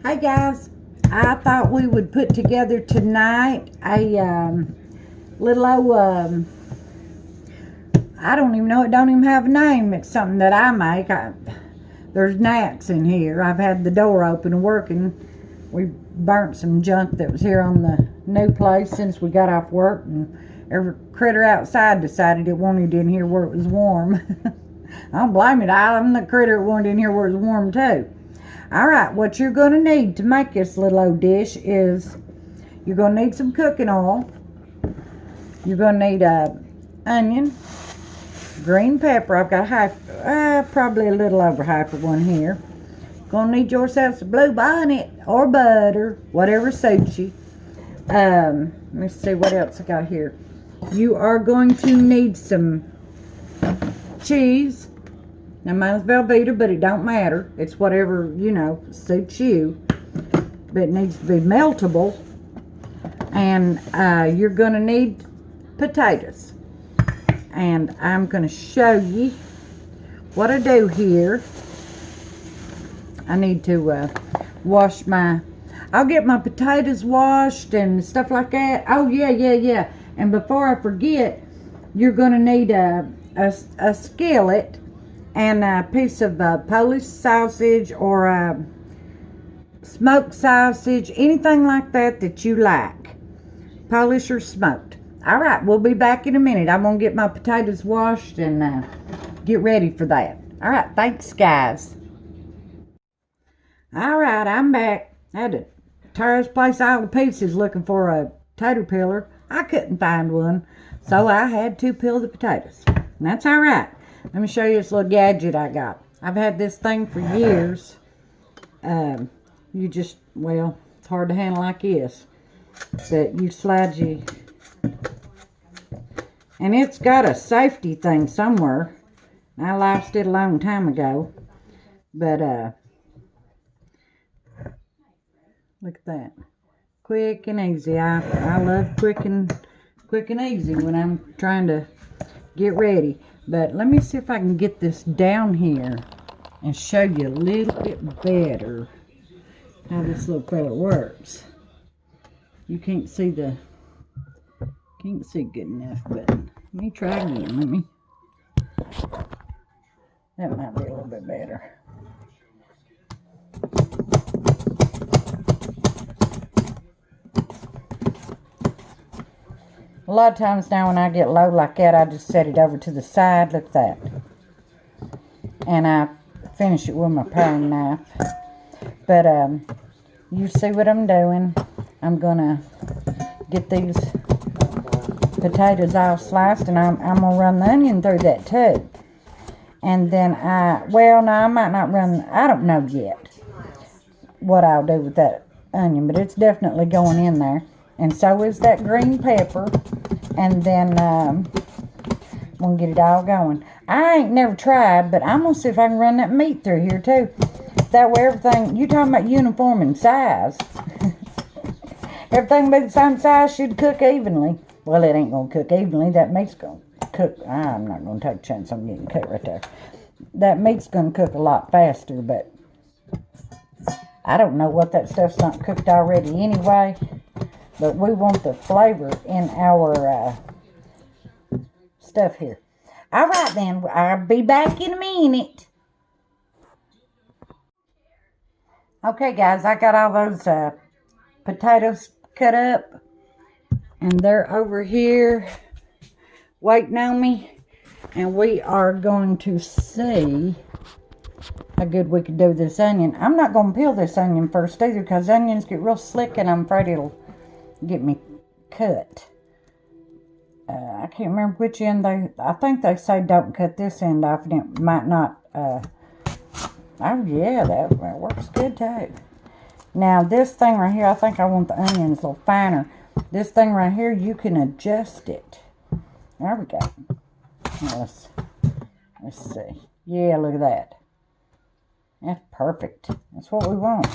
Hey guys, I thought we would put together tonight a little old, I don't even know, it don't even have a name. It's something that I make. There's gnats in here. I've had the door open and working. We burnt some junk that was here on the new place since we got off work, and every critter outside decided it wanted in here where it was warm. I don't blame it. I'm the critter that wanted in here where it was warm too. Alright, what you're going to need to make this little old dish is you're going to need some cooking oil. You're going to need a onion, green pepper. I've got probably a little over half of one here. Going to need yourself some blue bonnet or butter, whatever suits you. Let me see what else I got here. You are going to need some cheese. Now mine's Velveeta, but it don't matter. It's whatever, suits you. But it needs to be meltable. And you're going to need potatoes. And I'm going to show you what I do here. I need to wash I'll get my potatoes washed and stuff like that. Oh, yeah. And before I forget, you're going to need a skillet and a piece of Polish sausage or smoked sausage, anything like that you like, Polish or smoked. All right, we'll be back in a minute. I'm going to get my potatoes washed and get ready for that. All right, thanks, guys. All right, I'm back. I had to tear this place all to pieces looking for a potato peeler. I couldn't find one, so I had to peel the potatoes. And that's all right. Let me show you this little gadget I got. I've had this thing for years. It's hard to handle like this. But you slide you. And it's got a safety thing somewhere. I lost it a long time ago. But, look at that. Quick and easy. I love quick and easy when I'm trying to get ready. But let me see if I can get this down here and show you a little bit better how this little fella works. You can't see good enough, but let me try again. That might be a little bit better. A lot of times now when I get low like that, I just set it over to the side. Look at that. And I finish it with my paring knife. But you see what I'm doing. I'm going to get these potatoes all sliced, and I'm going to run the onion through that too. And then I might not run, I don't know yet what I'll do with that onion, but it's definitely going in there. And so is that green pepper. And then I'm going to get it all going. I ain't never tried, but I'm going to see if I can run that meat through here too. That way everything, you talking about uniform in size. Everything be the same size should cook evenly. Well, it ain't going to cook evenly. That meat's going to cook. I'm not going to take a chance on getting cooked right there. That meat's going to cook a lot faster, but I don't know what that stuff's not cooked already anyway. But we want the flavor in our stuff here. All right, then. I'll be back in a minute. Okay, guys. I got all those potatoes cut up. And they're over here waiting on me. And we are going to see how good we can do this onion. I'm not going to peel this onion first either, because onions get real slick and I'm afraid it'll get me cut. I can't remember which end I think they say don't cut this end off, and it might not. Oh yeah, that works good too. Now this thing right here, I think I want the onions a little finer. This thing right here, you can adjust it. There we go. Now let's see. Yeah, look at that. That's perfect. That's what we want.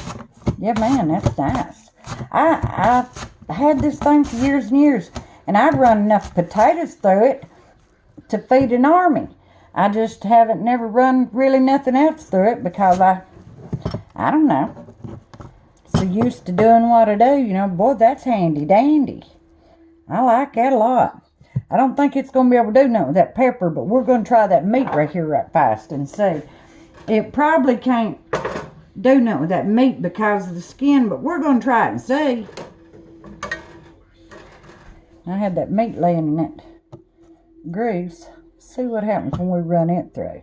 Yeah, man, that's nice. I had this thing for years and years, and I'd run enough potatoes through it to feed an army. I just never run really nothing else through it because I don't know. so used to doing what I do, you know, boy, that's handy dandy. I like that a lot. I don't think it's going to be able to do nothing with that pepper, but we're going to try that meat right here right fast and see. It probably can't do nothing with that meat because of the skin, but we're going to try it and see. I had that meat laying in that grease. See what happens when we run it through.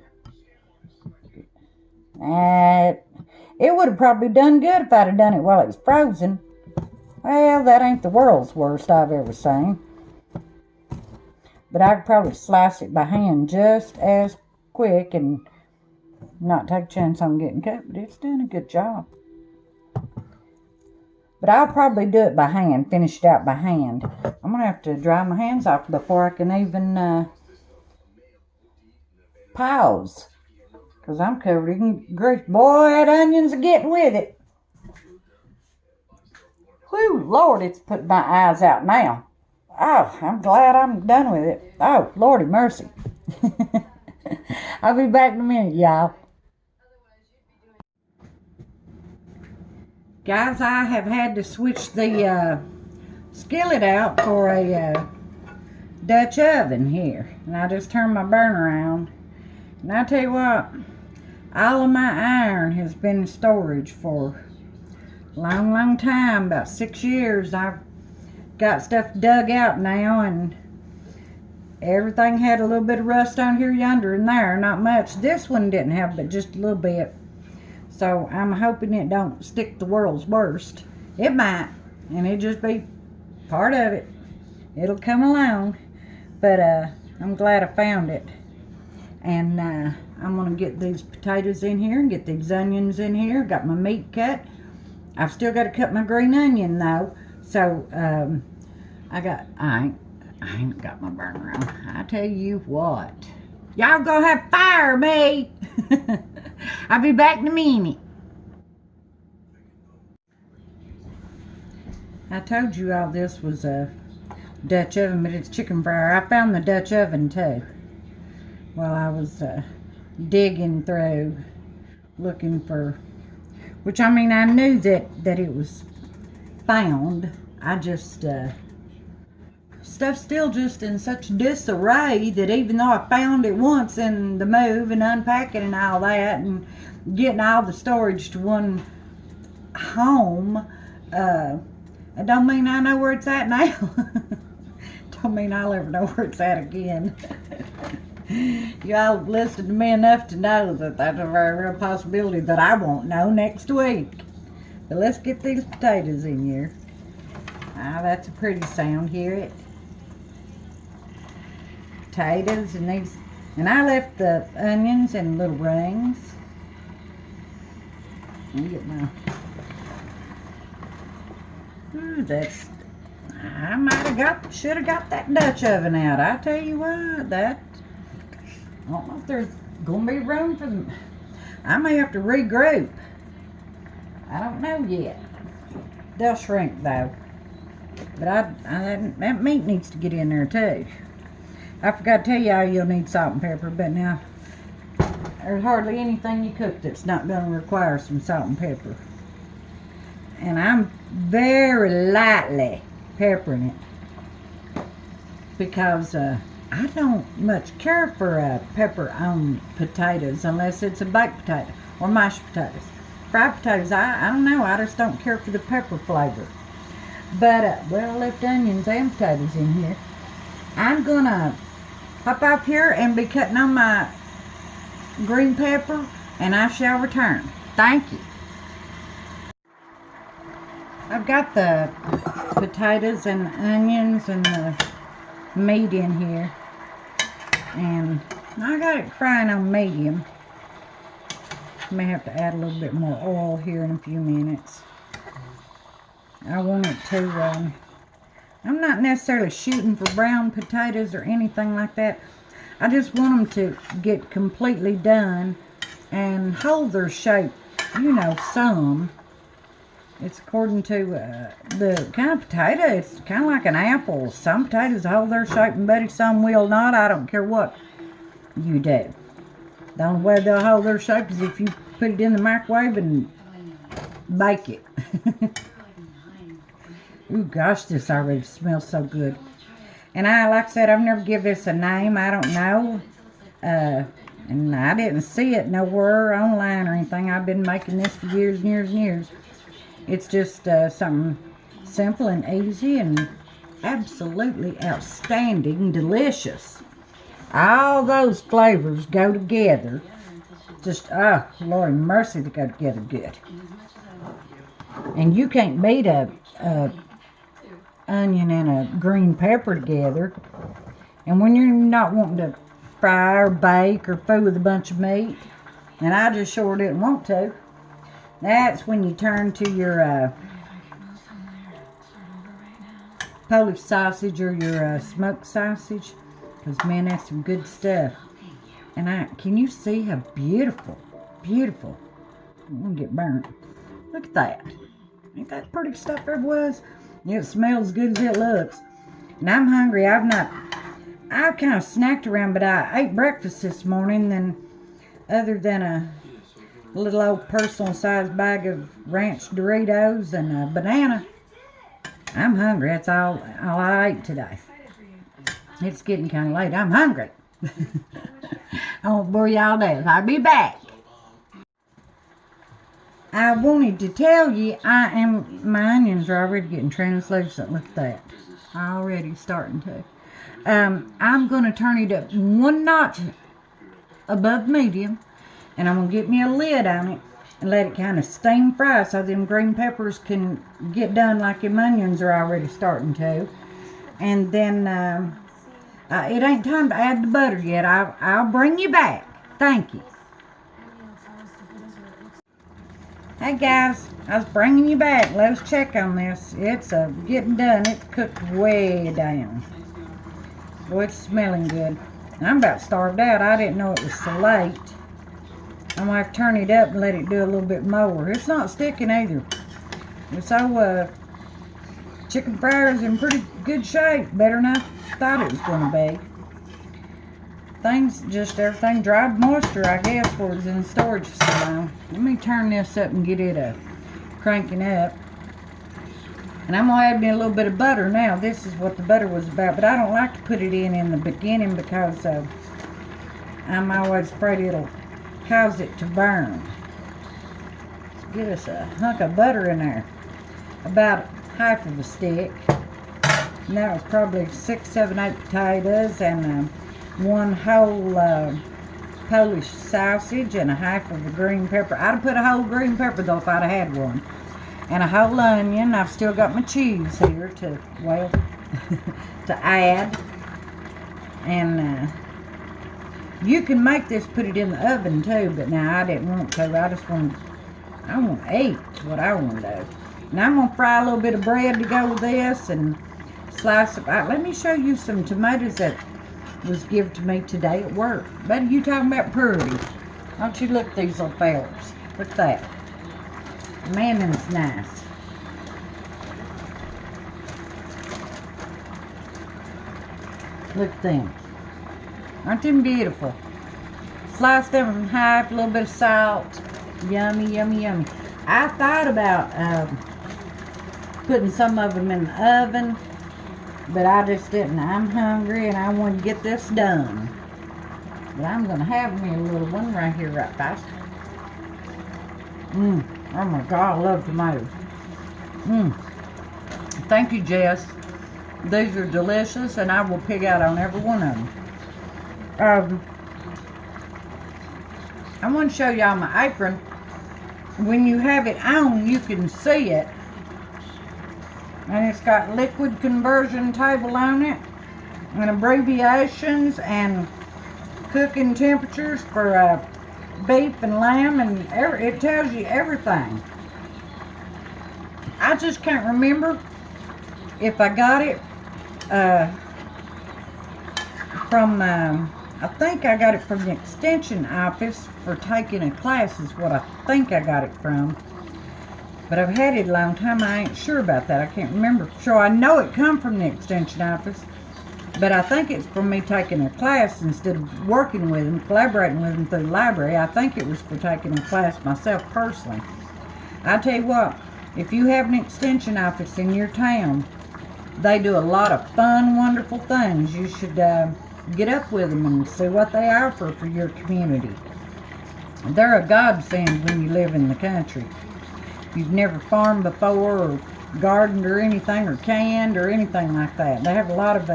It would have probably done good if I'd have done it while it was frozen. Well, that ain't the world's worst I've ever seen. But I could probably slice it by hand just as quick and not take a chance on getting cut, but it's doing a good job. But I'll probably do it by hand, finish it out by hand. I'm going to have to dry my hands off before I can even pause. Because I'm covered in grease. Boy, that onions are getting with it. Whew, Lord, it's put my eyes out now. Oh, I'm glad I'm done with it. Oh, Lordy mercy. I'll be back in a minute, y'all. Guys, I have had to switch the skillet out for a Dutch oven here. And I just turned my burner around. And I tell you what, all of my iron has been in storage for a long, long time. About 6 years. I've got stuff dug out now, and everything had a little bit of rust on here, yonder, and there. Not much. This one didn't have, but just a little bit. So I'm hoping it don't stick the world's worst. It might, and it just be part of it. It'll come along. But I'm glad I found it. And I'm going to get these potatoes in here and get these onions in here. Got my meat cut. I've still got to cut my green onion though. So I ain't got my burner on. I tell you what. Y'all gonna have to fire me. I'll be back in a minute. I told you all this was a Dutch oven, but it's chicken fryer. I found the Dutch oven too while I was digging through looking for, which I mean I knew that it was found. I just stuff's still just in such disarray that even though I found it once in the move and unpacking and all that and getting all the storage to one home, it don't mean I know where it's at now. Don't mean I'll ever know where it's at again. Y'all have listened to me enough to know that that's a very real possibility that I won't know next week. But let's get these potatoes in here. Ah, that's a pretty sound, hear it? Potatoes and these, and I left the onions in little rings. Let me get my, ooh, that's, I should have got that Dutch oven out. I tell you what, that, I don't know if there's gonna be room for them. I may have to regroup. I don't know yet. They'll shrink though. But that meat needs to get in there too. I forgot to tell y'all you'll need salt and pepper, but now there's hardly anything you cook that's not going to require some salt and pepper. And I'm very lightly peppering it because I don't much care for pepper on potatoes unless it's a baked potato or mashed potatoes. Fried potatoes, I don't know, I just don't care for the pepper flavor. But, well, I left onions and potatoes in here. I'm going to hop off here and be cutting on my green pepper, and I shall return. Thank you. I've got the potatoes and onions and the meat in here. And I got it frying on medium. May have to add a little bit more oil here in a few minutes. I want it to, I'm not necessarily shooting for brown potatoes or anything like that. I just want them to get completely done and hold their shape, you know, some. It's according to the kind of potato. It's kind of like an apple. Some potatoes hold their shape and buddy, some will not. I don't care what you do. The only way they'll hold their shape is if you put it in the microwave and bake it. Ooh, gosh, this already smells so good. And like I said, I've never give this a name. I don't know. And I didn't see it nowhere online or anything. I've been making this for years and years and years. It's just something simple and easy and absolutely outstanding, delicious. All those flavors go together. Just, oh, Lord mercy, they go together good. And you can't beat a onion and a green pepper together. And when you're not wanting to fry or bake or fool with a bunch of meat, and I just sure didn't want to, that's when you turn to your Polish sausage or your smoked sausage, because man, that's some good stuff. And can you see how beautiful, beautiful? I'm gonna get burnt. Look at that. Ain't that pretty stuff there was? It smells as good as it looks. And I'm hungry. I've kind of snacked around, but I ate breakfast this morning, then other than a little old personal sized bag of ranch Doritos and a banana. I'm hungry. That's all I ate today. It's getting kind of late. I'm hungry. I won't bore y'all to death. I'll be back. I wanted to tell you, my onions are already getting translucent. Look at that. Already starting to. I'm going to turn it up one notch above medium, and I'm going to get me a lid on it and let it kind of steam fry so them green peppers can get done like them onions are already starting to. And then it ain't time to add the butter yet. I'll bring you back. Thank you. Hey guys, I was bringing you back. Let us check on this. It's getting done. It's cooked way down. Boy, it's smelling good. I'm about starved out. I didn't know it was so late. I'm going to have to turn it up and let it do a little bit more. It's not sticking either. So, chicken fryer's in pretty good shape. Better than I thought it was going to be. Everything dried moisture, I guess, where it's in storage so long. Let me turn this up and get it cranking up. And I'm going to add me a little bit of butter now. This is what the butter was about, but I don't like to put it in the beginning because I'm always afraid it'll cause it to burn. Let's get us a hunk of butter in there. About half of a stick. And that was probably 6, 7, 8 potatoes and one whole Polish sausage and a half of a green pepper. I'd have put a whole green pepper though if I'd have had one. And a whole onion. I've still got my cheese here to add. And you can make this, put it in the oven too, but now I didn't want to. I want to eat is what I want to do. Now I'm going to fry a little bit of bread to go with this and slice it. Let me show you some tomatoes that was given to me today at work. Buddy, you talking about purity. Don't you look at these little fellas. Look at that. Man, them's nice. Look at them. Aren't them beautiful? Slice them in half, a little bit of salt. Yummy, yummy, yummy. I thought about putting some of them in the oven, but I just didn't. I'm hungry and I want to get this done. But I'm going to have me a little one right here right fast. Oh my God, I love tomatoes. Thank you, Jess. These are delicious and I will pig out on every one of them. I want to show y'all my apron. When you have it on, you can see it. And it's got liquid conversion table on it, and abbreviations and cooking temperatures for beef and lamb, and it tells you everything. I just can't remember if I got it from, I think I got it from the extension office for taking a class is what I think I got it from. But I've had it a long time. I ain't sure about that. I can't remember for sure. I know it come from the extension office, but I think it's from me taking a class instead of working with them, collaborating with them through the library. I think it was for taking a class myself personally. I tell you what, If you have an extension office in your town, they do a lot of fun, wonderful things. You should get up with them and see what they offer for your community. They're a godsend when you live in the country. If you've never farmed before or gardened or anything or canned or anything like that. They have a lot of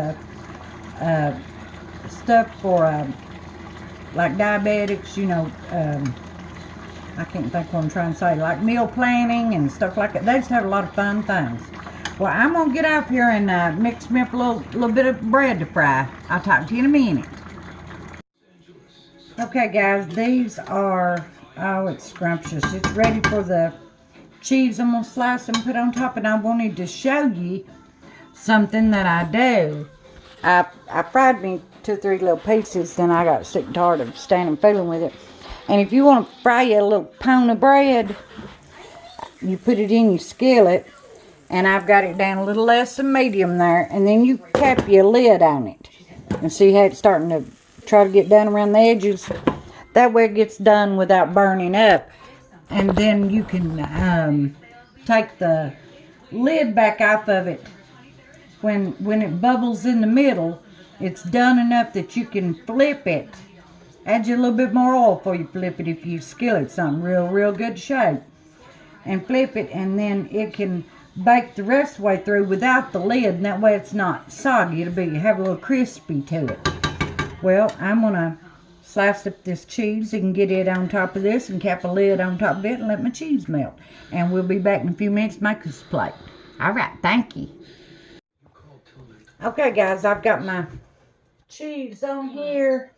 stuff for like diabetics, you know, I can't think what I'm trying to say, like meal planning and stuff like that. They just have a lot of fun things. Well, I'm going to get up here and mix me up a little bit of bread to fry. I'll talk to you in a minute. Okay, guys, these are, oh, it's scrumptious. It's ready for the cheese. I'm going to slice and put on top, and I wanted to show you something that I do. I fried me 2 or 3 little pieces, then I got sick and tired of standing fooling with it. And if you want to fry you a little pound of bread, you put it in your skillet, and I've got it down a little less than medium there, and then you cap your lid on it. And see how it's starting to try to get done around the edges? That way it gets done without burning up. And then you can take the lid back off of it. When it bubbles in the middle, it's done enough that you can flip it. Add you a little bit more oil before you flip it if you skillet something real good shape. And flip it, and then it can bake the rest of the way through without the lid, and that way it's not soggy. It'll have a little crispy to it. Well, I'm gonna slice up this cheese and get it on top of this and cap a lid on top of it and let my cheese melt. And we'll be back in a few minutes to make this plate. All right, thank you. Okay, guys, I've got my cheese on here.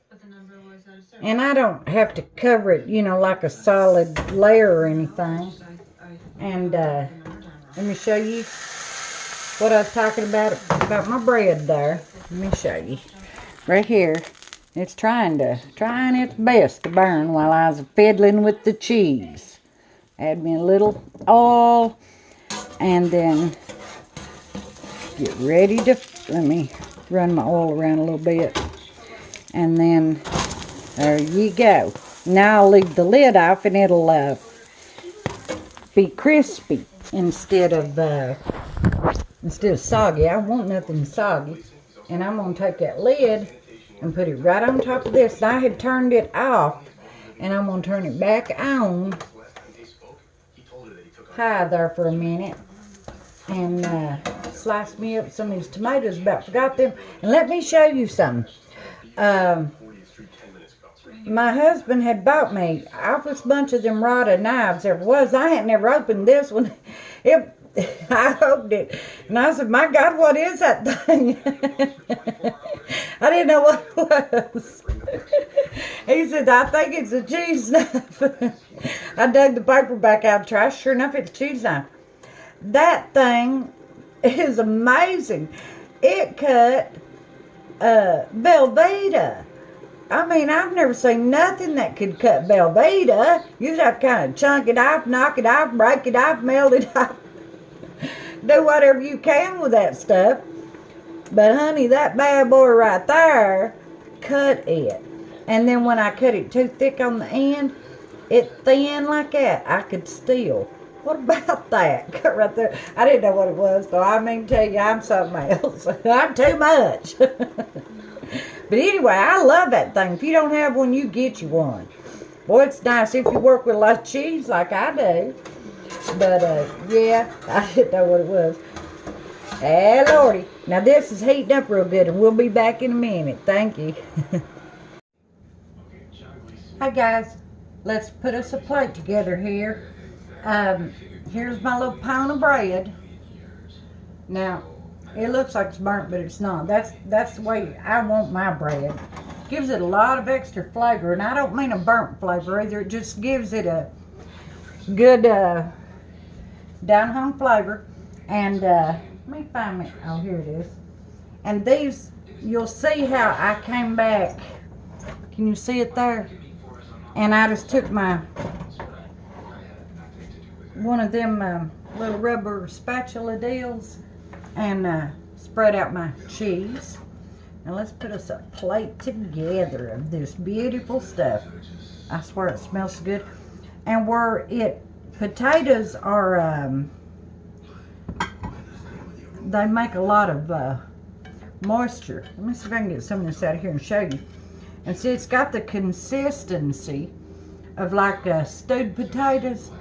And I don't have to cover it, you know, like a solid layer or anything. And let me show you what I was talking about my bread there. Let me show you. Right here, it's trying its best to burn while I was fiddling with the cheese. Add me a little oil, and then get ready to, let me run my oil around a little bit. And then, there you go. Now I'll leave the lid off, and it'll be crispy instead of soggy. I want nothing soggy. And I'm going to take that lid and put it right on top of this. I had turned it off, and I'm going to turn it back on high there for a minute. And slice me up some of these tomatoes. About forgot them. And let me show you something. My husband had bought me off this bunch of them rotted knives there was. I had never opened this one. I opened it, and I said, my God, what is that thing? I didn't know what it was. He said, I think it's a cheese knife. I dug the paper back out of the trash. Sure enough, it's a cheese knife. That thing is amazing. It cut Velveeta. I mean, I've never seen nothing that could cut Velveeta. You just have to kind of chunk it off, knock it off, break it off, melt it off. Do whatever you can with that stuff. But honey, that bad boy right there cut it. And then when I cut it too thick on the end, it thin like that. I could steal. What about that? Cut right there. I didn't know what it was, so I mean to tell you, I'm something else. I'm too much. But anyway, I love that thing. If you don't have one, you get you one. Boy, it's nice if you work with a lot of cheese like I do. But, yeah, I didn't know what it was. Hey, Lordy. Now, this is heating up real good, and we'll be back in a minute. Thank you. Hi, guys. Let's put us a plate together here. Here's my little pound of bread. Now, it looks like it's burnt, but it's not. That's the way I want my bread. Gives it a lot of extra flavor, and I don't mean a burnt flavor either. It just gives it a good down-home flavor. And let me find it. Oh, here it is. And these, you'll see how I came back. Can you see it there? And I just took one of them little rubber spatula deals and spread out my cheese. Now let's put us a plate together of this beautiful stuff. I swear it smells good. And potatoes are they make a lot of moisture. Let me see if I can get some of this out of here and show you. And see, it's got the consistency of like stewed potatoes.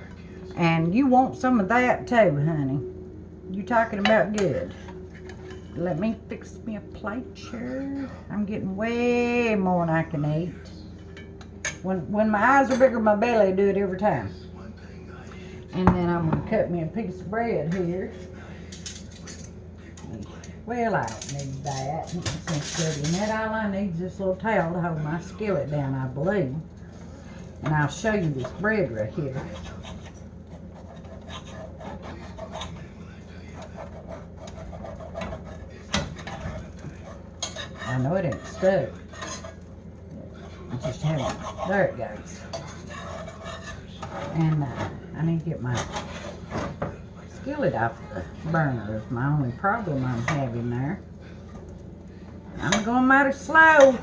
And you want some of that too, honey. You talking about good. Let me fix me a plate, sure. I'm getting way more than I can eat. When my eyes are bigger, my belly do it every time. And then I'm gonna cut me a piece of bread here. Well, I don't need that. And that all I need is this little towel to hold my skillet down, I believe. And I'll show you this bread right here. I know it ain't stuck. I just haven't. There it goes. And I need to get my skillet off the burner. Is my only problem I'm having there. I'm going mighty slow.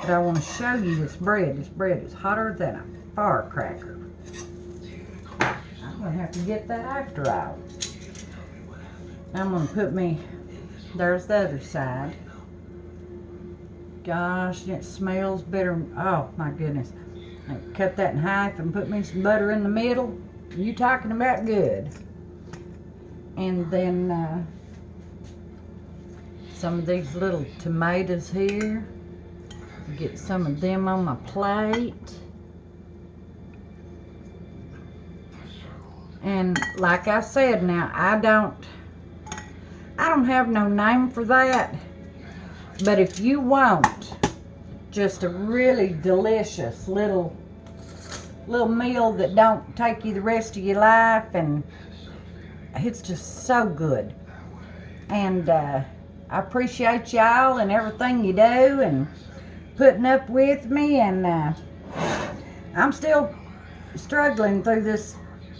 But I want to show you this bread. This bread is hotter than a firecracker. I'm going to have to get that after all. I'm going to put me, there's the other side. Gosh, and it smells better. Oh my goodness. I cut that in half and put me some butter in the middle. You talking about good. And then some of these little tomatoes here. Get some of them on my plate. And like I said now, I don't have no name for that. But if you want just a really delicious little meal that don't take you the rest of your life, and it's just so good. And I appreciate y'all and everything you do and putting up with me. And I'm still struggling through this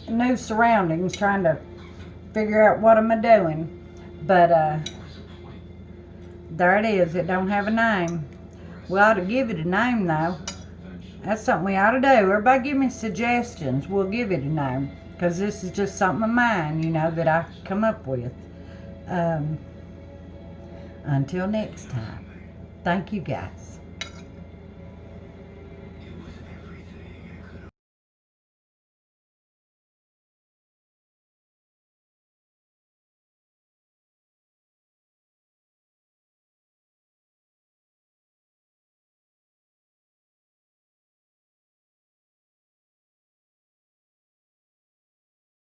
new surroundings, trying to figure out what am I doing. But there it is. It don't have a name. We ought to give it a name, though. That's something we ought to do. Everybody give me suggestions. We'll give it a name. Because this is just something of mine, you know, that I come up with. Until next time. Thank you, guys.